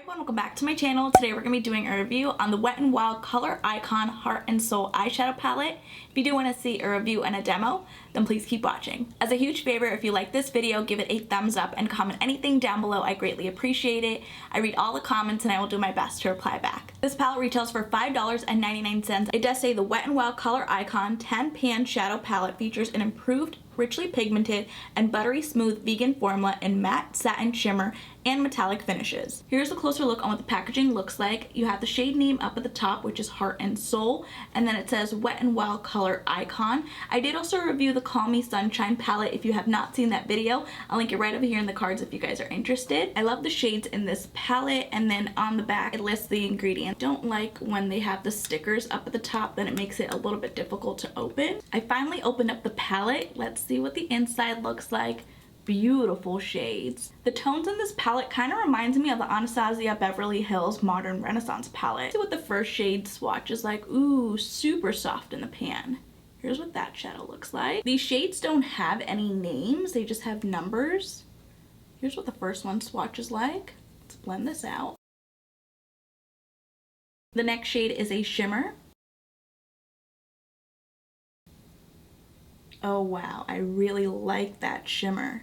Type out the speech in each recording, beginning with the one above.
everyone, welcome back to my channel. Today we're going to be doing a review on the Wet n Wild Color Icon Heart and Soul eyeshadow palette. If you do want to see a review and a demo, then please keep watching. As a huge favor, if you like this video, give it a thumbs up and comment anything down below. I greatly appreciate it. I read all the comments and I will do my best to reply back. This palette retails for $5.99. It does say the Wet n Wild Color Icon 10 Pan Shadow Palette features an improved, richly pigmented, and buttery smooth vegan formula in matte, satin, shimmer, and metallic finishes. Here's a closer look on what the packaging looks like. You have the shade name up at the top, which is Heart and Soul, and then it says Wet n Wild Color Icon. I did also review the Call Me Sunshine palette. If you have not seen that video, I'll link it right over here in the cards if you guys are interested. I love the shades in this palette, and then on the back it lists the ingredients. Don't like when they have the stickers up at the top, then it makes it a little bit difficult to open. I finally opened up the palette. Let's see what the inside looks like. Beautiful shades. The tones in this palette kind of reminds me of the Anastasia Beverly Hills Modern Renaissance palette. Let's see what the first shade swatch is like. Ooh, super soft in the pan. Here's what that shadow looks like. These shades don't have any names, they just have numbers. Here's what the first one swatch is like. Let's blend this out. The next shade is a shimmer. Oh wow, I really like that shimmer.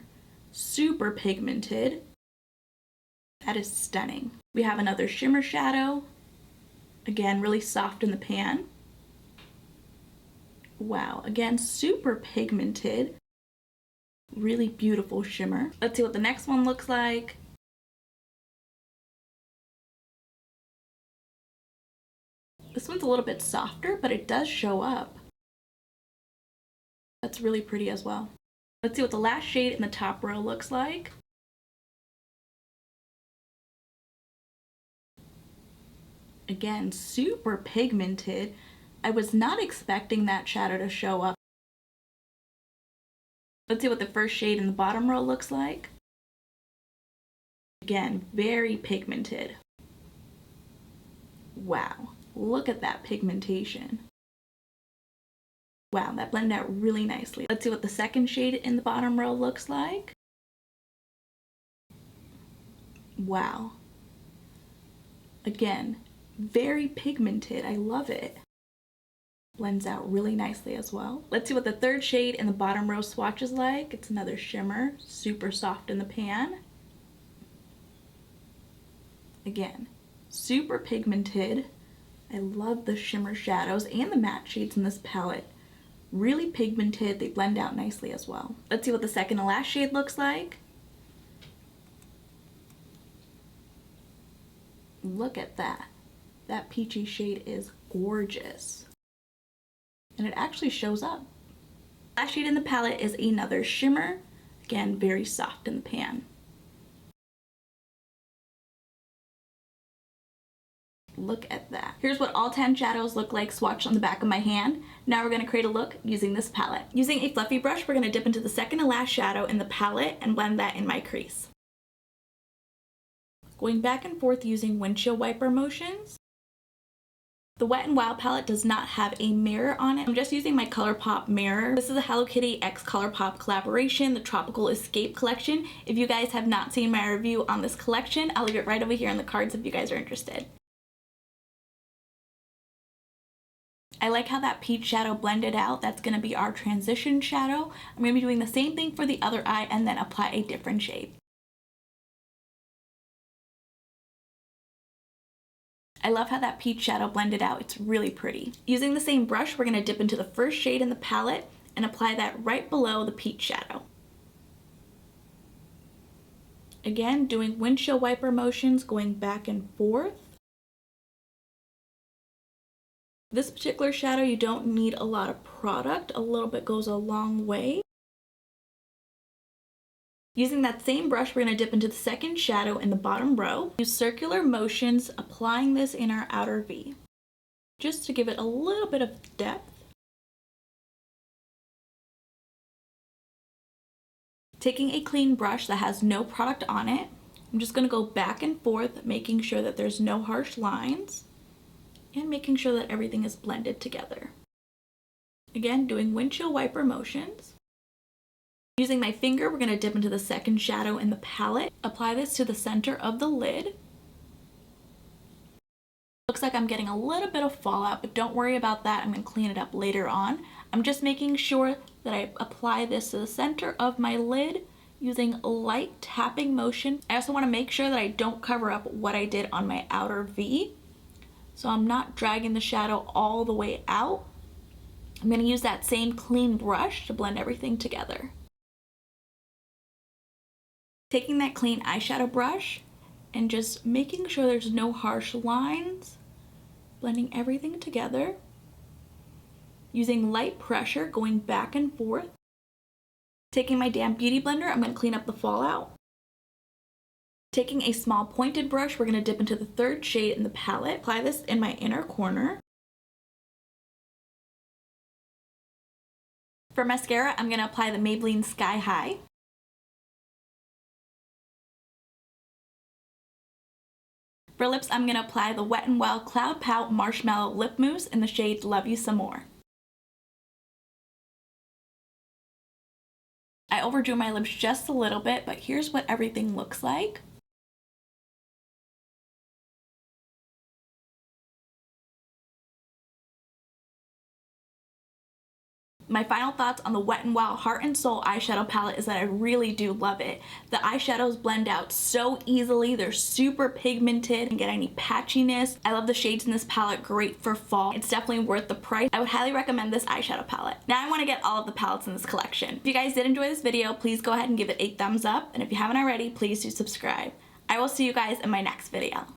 Super pigmented. That is stunning. We have another shimmer shadow. Again, really soft in the pan. Wow, again, super pigmented. Really beautiful shimmer. Let's see what the next one looks like. This one's a little bit softer, but it does show up. That's really pretty as well. Let's see what the last shade in the top row looks like. Again, super pigmented. I was not expecting that shadow to show up. Let's see what the first shade in the bottom row looks like. Again, very pigmented. Wow, look at that pigmentation. Wow, that blended out really nicely. Let's see what the second shade in the bottom row looks like. Wow. Again, very pigmented. I love it. Blends out really nicely as well. Let's see what the third shade in the bottom row swatch is like. It's another shimmer, super soft in the pan. Again, super pigmented. I love the shimmer shadows and the matte shades in this palette. Really pigmented, they blend out nicely as well. Let's see what the second and last shade looks like. Look at that. That peachy shade is gorgeous. And it actually shows up. Last shade in the palette is another shimmer. Again, very soft in the pan. Look at that. Here's what all 10 shadows look like swatched on the back of my hand. Now we're going to create a look using this palette. Using a fluffy brush, we're going to dip into the second and last shadow in the palette and blend that in my crease. Going back and forth using windshield wiper motions. The Wet n Wild palette does not have a mirror on it. I'm just using my ColourPop mirror. This is a Hello Kitty x ColourPop collaboration, the Tropical Escape collection. If you guys have not seen my review on this collection, I'll leave it right over here in the cards if you guys are interested. I like how that peach shadow blended out. That's going to be our transition shadow. I'm going to be doing the same thing for the other eye and then apply a different shade. I love how that peach shadow blended out. It's really pretty. Using the same brush, we're going to dip into the first shade in the palette and apply that right below the peach shadow. Again, doing windshield wiper motions, going back and forth. This particular shadow, you don't need a lot of product. A little bit goes a long way. Using that same brush, we're going to dip into the second shadow in the bottom row. Use circular motions, applying this in our outer V, just to give it a little bit of depth. Taking a clean brush that has no product on it, I'm just going to go back and forth, making sure that there's no harsh lines. And making sure that everything is blended together. Again, doing windshield wiper motions. Using my finger, we're going to dip into the second shadow in the palette. Apply this to the center of the lid. like I'm getting a little bit of fallout, but don't worry about that. I'm going to clean it up later on. I'm just making sure that I apply this to the center of my lid using a light tapping motion. I also want to make sure that I don't cover up what I did on my outer V. So I'm not dragging the shadow all the way out. I'm going to use that same clean brush to blend everything together. Taking that clean eyeshadow brush and just making sure there's no harsh lines, blending everything together. Using light pressure, going back and forth. Taking my damp beauty blender, I'm going to clean up the fallout. Taking a small pointed brush, we're going to dip into the third shade in the palette. Apply this in my inner corner. For mascara, I'm going to apply the Maybelline Sky High. For lips, I'm going to apply the Wet n Wild Cloud Pout Marshmallow Lip Mousse in the shade Love You Some More. I overdrew my lips just a little bit, but here's what everything looks like. My final thoughts on the Wet n Wild Heart and Soul eyeshadow palette is that I really do love it. The eyeshadows blend out so easily, they're super pigmented, and get any patchiness. I love the shades in this palette, great for fall. It's definitely worth the price. I would highly recommend this eyeshadow palette. Now I want to get all of the palettes in this collection. If you guys did enjoy this video, please go ahead and give it a thumbs up, and if you haven't already, please do subscribe. I will see you guys in my next video.